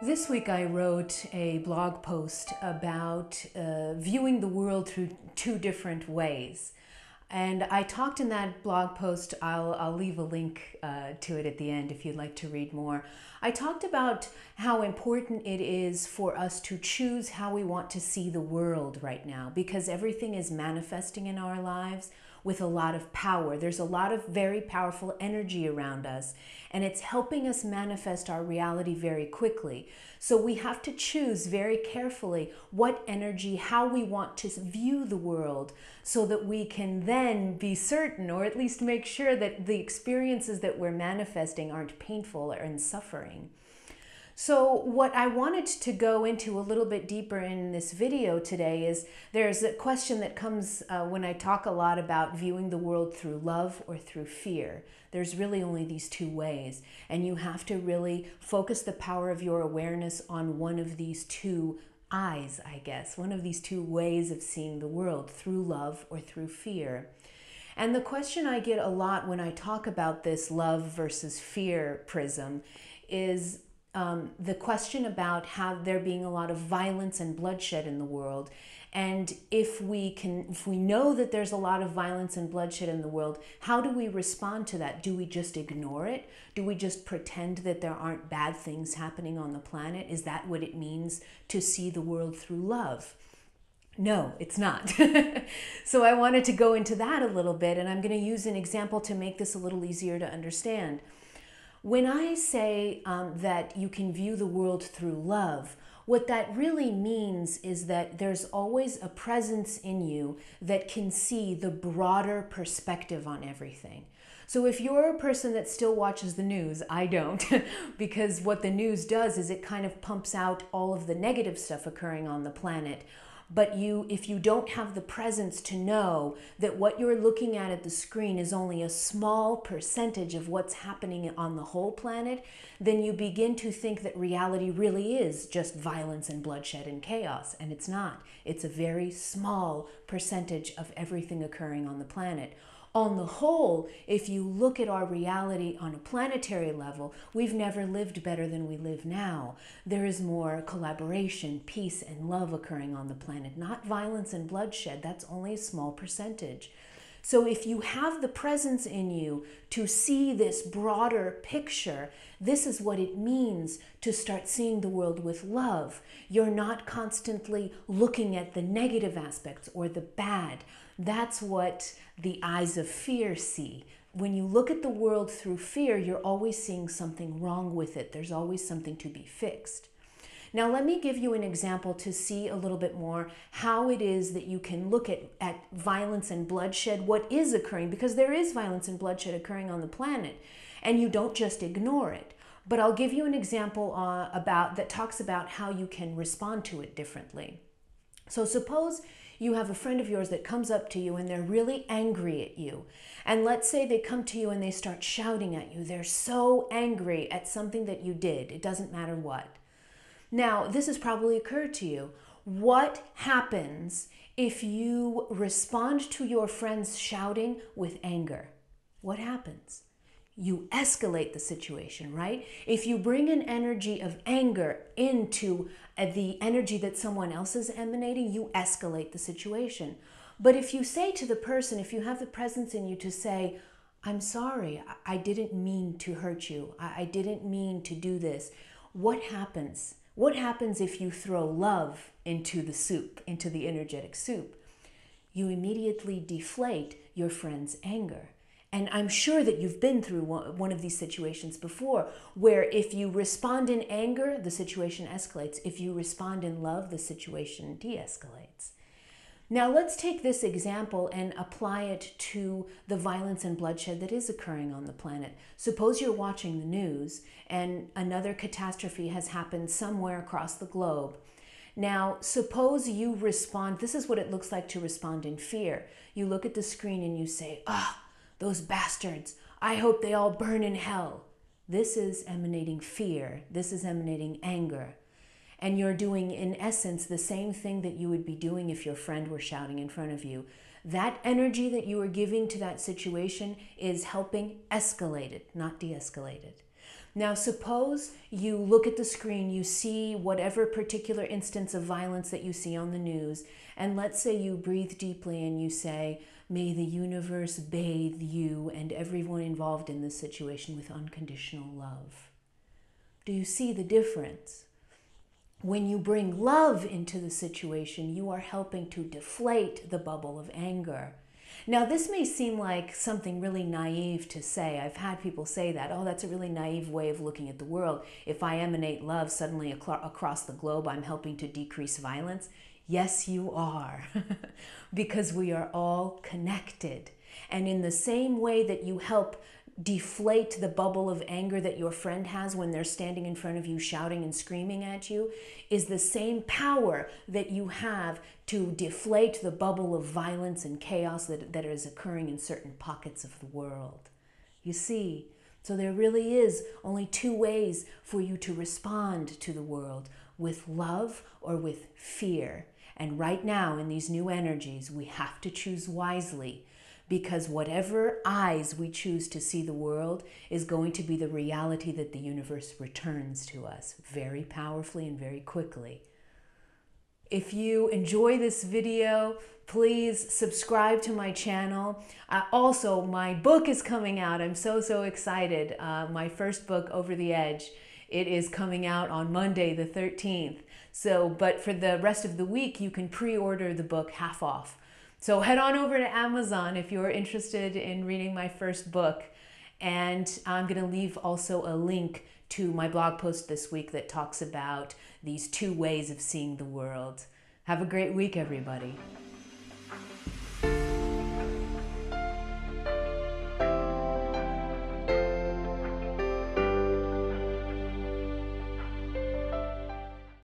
This week I wrote a blog post about viewing the world through two different ways. And I talked in that blog post, I'll leave a link to it at the end if you'd like to read more. I talked about how important it is for us to choose how we want to see the world right now, because everything is manifesting in our lives with a lot of power. There's a lot of very powerful energy around us, and it's helping us manifest our reality very quickly. So we have to choose very carefully what energy, how we want to view the world, so that we can then be certain, or at least make sure, that the experiences that we're manifesting aren't painful or suffering. So what I wanted to go into a little bit deeper in this video today is there's a question that comes when I talk a lot about viewing the world through love or through fear. There's really only these two ways, and you have to really focus the power of your awareness on one of these two eyes, I guess, one of these two ways of seeing the world, through love or through fear. And the question I get a lot when I talk about this love versus fear prism is the question about how there being a lot of violence and bloodshed in the world. And if we know that there's a lot of violence and bloodshed in the world, how do we respond to that? Do we just ignore it? Do we just pretend that there aren't bad things happening on the planet? Is that what it means to see the world through love? No, it's not. So I wanted to go into that a little bit, and I'm going to use an example to make this a little easier to understand. When I say that you can view the world through love, what that really means is that there's always a presence in you that can see the broader perspective on everything. So if you're a person that still watches the news, I don't, because what the news does is it kind of pumps out all of the negative stuff occurring on the planet. But if you don't have the presence to know that what you're looking at the screen is only a small percentage of what's happening on the whole planet, then you begin to think that reality really is just violence and bloodshed and chaos. And it's not. It's a very small percentage of everything occurring on the planet. On the whole, if you look at our reality on a planetary level, we've never lived better than we live now. There is more collaboration, peace, and love occurring on the planet, not violence and bloodshed. That's only a small percentage. So if you have the presence in you to see this broader picture, this is what it means to start seeing the world with love. You're not constantly looking at the negative aspects or the bad. That's what the eyes of fear see. When you look at the world through fear, you're always seeing something wrong with it. There's always something to be fixed. Now, let me give you an example to see a little bit more how it is that you can look at violence and bloodshed, what is occurring, because there is violence and bloodshed occurring on the planet, and you don't just ignore it. But I'll give you an example that talks about how you can respond to it differently. So suppose you have a friend of yours that comes up to you and they're really angry at you. And let's say they come to you and they start shouting at you. They're so angry at something that you did. It doesn't matter what. Now, this has probably occurred to you. What happens if you respond to your friend's shouting with anger? What happens? You escalate the situation, right? If you bring an energy of anger into the energy that someone else is emanating, you escalate the situation. But if you say to the person, if you have the presence in you to say, I'm sorry, I didn't mean to hurt you. I didn't mean to do this. What happens? What happens if you throw love into the soup, into the energetic soup? You immediately deflate your friend's anger. And I'm sure that you've been through one of these situations before, where if you respond in anger, the situation escalates. If you respond in love, the situation de-escalates. Now let's take this example and apply it to the violence and bloodshed that is occurring on the planet. Suppose you're watching the news and another catastrophe has happened somewhere across the globe. Now, suppose you respond, this is what it looks like to respond in fear. You look at the screen and you say, those bastards, I hope they all burn in hell. This is emanating fear. This is emanating anger. And you're doing, in essence, the same thing that you would be doing if your friend were shouting in front of you. That energy that you are giving to that situation is helping escalate it, not de-escalate it. Now, suppose you look at the screen, you see whatever particular instance of violence that you see on the news, and let's say you breathe deeply and you say, "May the universe bathe you and everyone involved in this situation with unconditional love." Do you see the difference? When you bring love into the situation, you are helping to deflate the bubble of anger. Now, this may seem like something really naive to say. I've had people say that, "Oh, that's a really naive way of looking at the world. If I emanate love suddenly across the globe, I'm helping to decrease violence." Yes, you are, because we are all connected. And in the same way that you help deflate the bubble of anger that your friend has when they're standing in front of you shouting and screaming at you, is the same power that you have to deflate the bubble of violence and chaos that is occurring in certain pockets of the world. You see, so there really is only two ways for you to respond to the world: with love or with fear. And right now, in these new energies, we have to choose wisely, because whatever eyes we choose to see the world is going to be the reality that the universe returns to us very powerfully and very quickly. If you enjoy this video, please subscribe to my channel. Also, my book is coming out. I'm so excited. My first book, Over the Edge, it is coming out on Monday the 13th. But for the rest of the week, you can pre-order the book half off. So head on over to Amazon if you're interested in reading my first book. And I'm going to leave also a link to my blog post this week that talks about these two ways of seeing the world. Have a great week, everybody.